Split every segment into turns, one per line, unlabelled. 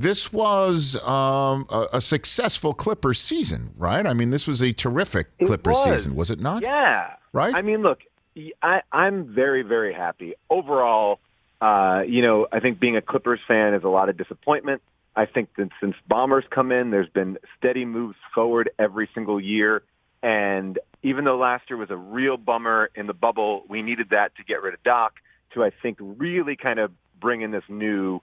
This was a successful Clippers season, right? I mean, this was a terrific Clippers season, was it not?
Yeah.
Right?
I mean, look, I'm very, very happy. Overall, I think being a Clippers fan is a lot of disappointment. I think that since Bombers come in, there's been steady moves forward every single year. And even though last year was a real bummer in the bubble, we needed that to get rid of Doc to, I think, really kind of bring in this new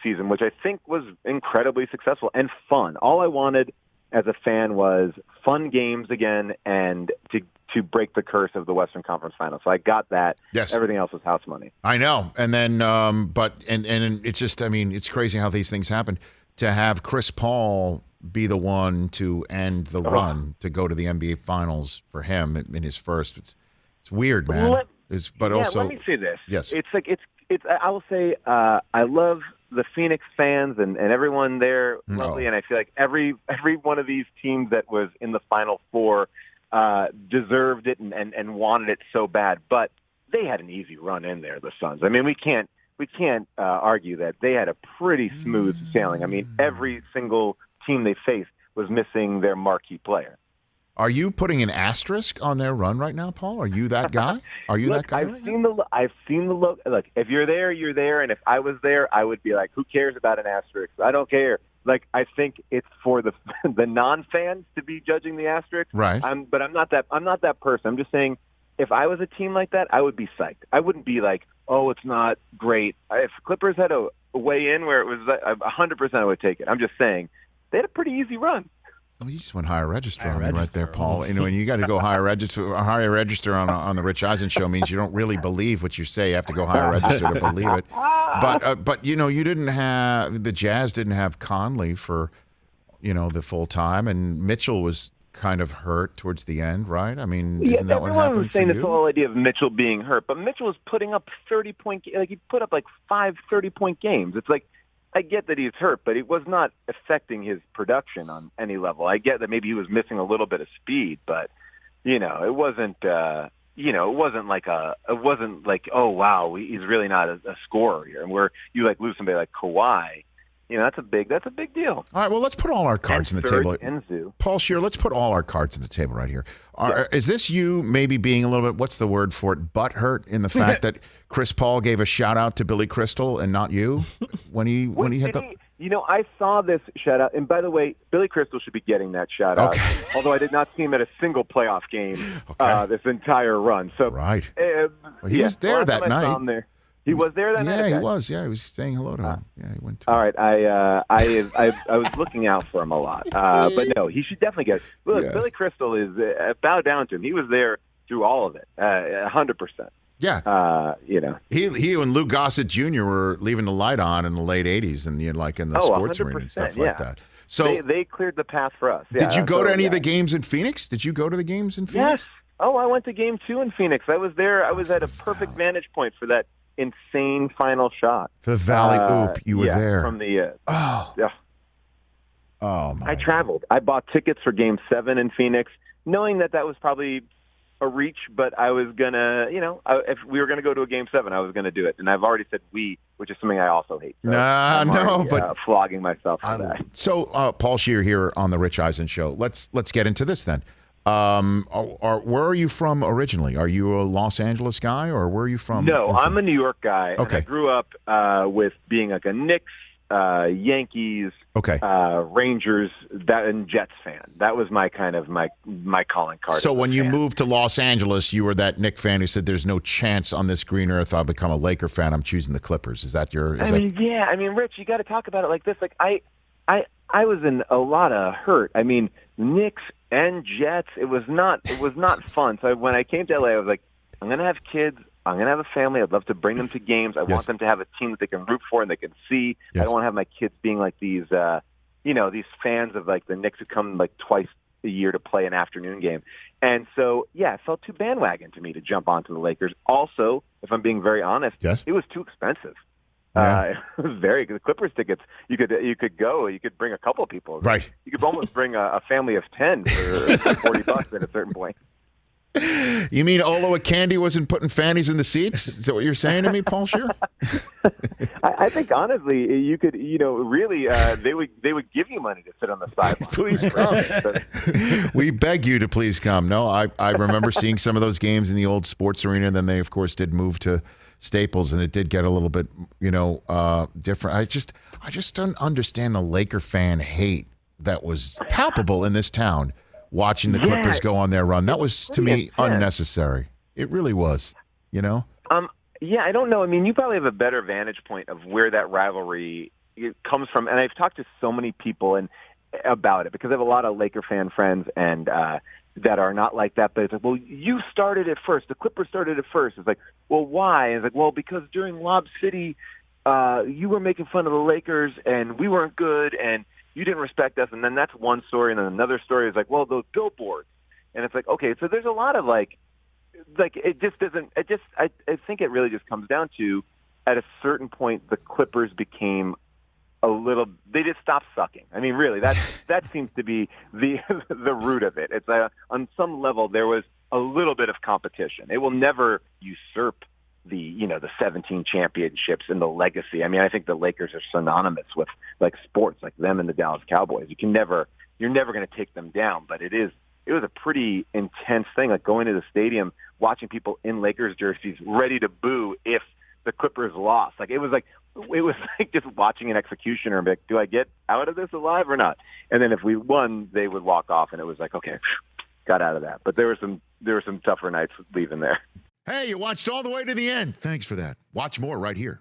season, which I think was incredibly successful and fun. All I wanted as a fan was fun games again and to break the curse of the Western Conference Finals. So I got that.
Yes.
Everything else was house money.
I know. And then, but it's just, I mean, it's crazy how these things happen. To have Chris Paul be the one to end the run to go to the NBA Finals for him in his first, it's weird, man. Also,
let me say this.
Yes.
It's like, I will say, I love the Phoenix fans and everyone there, lovely, and I feel like every one of these teams that was in the Final Four deserved it and wanted it so bad, but they had an easy run in there, the Suns. I mean, we can't argue that they had a pretty smooth sailing. I mean, every single team they faced was missing their marquee player.
Are you putting an asterisk on their run right now, Paul? Are you that guy? Are you that guy?
I've seen the look. Look, if you're there, you're there. And if I was there, I would be like, who cares about an asterisk? I don't care. Like, I think it's for the non-fans to be judging the asterisk.
Right.
But I'm not that person. I'm just saying, if I was a team like that, I would be psyched. I wouldn't be like, oh, it's not great. If Clippers had a way in where it was 100%, I would take it. I'm just saying they had a pretty easy run.
Well, you just went higher register on me right there, Paul. You know, and you got to go higher register. Higher register on the Rich Eisen Show means you don't really believe what you say. You have to go higher register to believe it. But you didn't have the Jazz didn't have Conley for the full time, and Mitchell was kind of hurt towards the end, right? I mean, isn't that what happened
everyone was saying
for
this
you?
whole idea of Mitchell being hurt, but Mitchell was putting up 30-point, like he put up like 5 30-point games. It's like, I get that he's hurt, but it was not affecting his production on any level. I get that maybe he was missing a little bit of speed, but it wasn't. It wasn't like, oh wow, he's really not a scorer here. And where you like lose somebody like Kawhi, that's a big deal.
All right, well, let's put all our cards on the table.
Enzu.
Paul Scheer, let's put all our cards on the table right here. Is this you maybe being a little bit, what's the word for it, butthurt in the fact that Chris Paul gave a shout-out to Billy Crystal and not you when he hit the...
I saw this shout-out, and by the way, Billy Crystal should be getting that shout-out, although I did not see him at a single playoff game this entire run. So,
right. He was there that night.
He was there that night?
Yeah, he was. Yeah, he was saying hello to him. Yeah, he went to
all right, I was looking out for him a lot. But no, he should definitely get it. Look, yes. Billy Crystal is bow down to him. He was there through all of it, 100%.
Yeah. He and Lou Gossett Jr. were leaving the light on in the late 80s and like in the sports arena and stuff like that. So
they cleared the path for us. Yeah,
did you go to any of the games in Phoenix? Did you go to the games in Phoenix?
Yes. Oh, I went to game 2 in Phoenix. I was there. I was at a perfect vantage point for that insane final shot.
The Valley Oop. You were there.
From the
my.
I traveled. I bought tickets for game 7 in Phoenix, knowing that was probably a reach, but I was gonna, if we were gonna go to a game 7, I was gonna do it. And I've already said which is something I also hate. So but flogging myself for that.
So Paul Scheer here on the Rich Eisen Show. Let's get into this then. Where are you from originally? Are you a Los Angeles guy, or where are you from?
No, I'm a New York guy.
Okay.
And I grew up with being like a Knicks, Yankees, Rangers, and Jets fan. That was my kind of my calling card.
So when you moved to Los Angeles, you were that Knicks fan who said, "There's no chance on this green earth I'll become a Laker fan. I'm choosing the Clippers." Is that your?
I mean, Rich, you got to talk about it like this. Like I was in a lot of hurt. I mean, Knicks and Jets. It was not fun. So when I came to LA, I was like, I'm gonna have kids. I'm going to have a family. I'd love to bring them to games. I want them to have a team that they can root for and they can see. I don't want to have my kids being like these, these fans of like the Knicks who come like twice a year to play an afternoon game. And so, it felt too bandwagon to me to jump onto the Lakers. Also, if I'm being very honest, it was too expensive. It was very good. The Clippers tickets, you could go. You could bring a couple of people.
Right.
You could almost bring a family of 10 for $40 at a certain point.
You mean Olo Candy wasn't putting fannies in the seats? Is that what you're saying to me, Paul Scheer?
I think honestly, you could, really, they would give you money to sit on the sideline.
Please come. We beg you to please come. No, I remember seeing some of those games in the old sports arena. And then they, of course, did move to Staples, and it did get a little bit, different. I just don't understand the Laker fan hate that was palpable in this town. Watching the Clippers go on their run. That was, to me, unnecessary. It really was, Yeah,
I don't know. I mean, you probably have a better vantage point of where that rivalry comes from. And I've talked to so many people about it because I have a lot of Laker fan friends and that are not like that. But it's like, well, you started it first. The Clippers started it first. It's like, well, why? And it's like, well, because during Lob City, you were making fun of the Lakers and we weren't good and you didn't respect us. And then that's one story. And then another story is like, well, those billboards. And it's like, okay, so there's a lot of like it just doesn't, I think it really just comes down to at a certain point, the Clippers became they just stopped sucking. I mean, really, that seems to be the root of it. It's on some level, there was a little bit of competition. It will never usurp the 17 championships and the legacy. I mean, I think the Lakers are synonymous with like sports, like them and the Dallas Cowboys. You're never going to take them down, but it was a pretty intense thing, like going to the stadium, watching people in Lakers jerseys ready to boo if the Clippers lost. Like it was like just watching an executioner and be like, do I get out of this alive or not? And then if we won, they would walk off, and it was like, okay, got out of that. But there were some tougher nights leaving there.
Hey, you watched all the way to the end. Thanks for that. Watch more right here.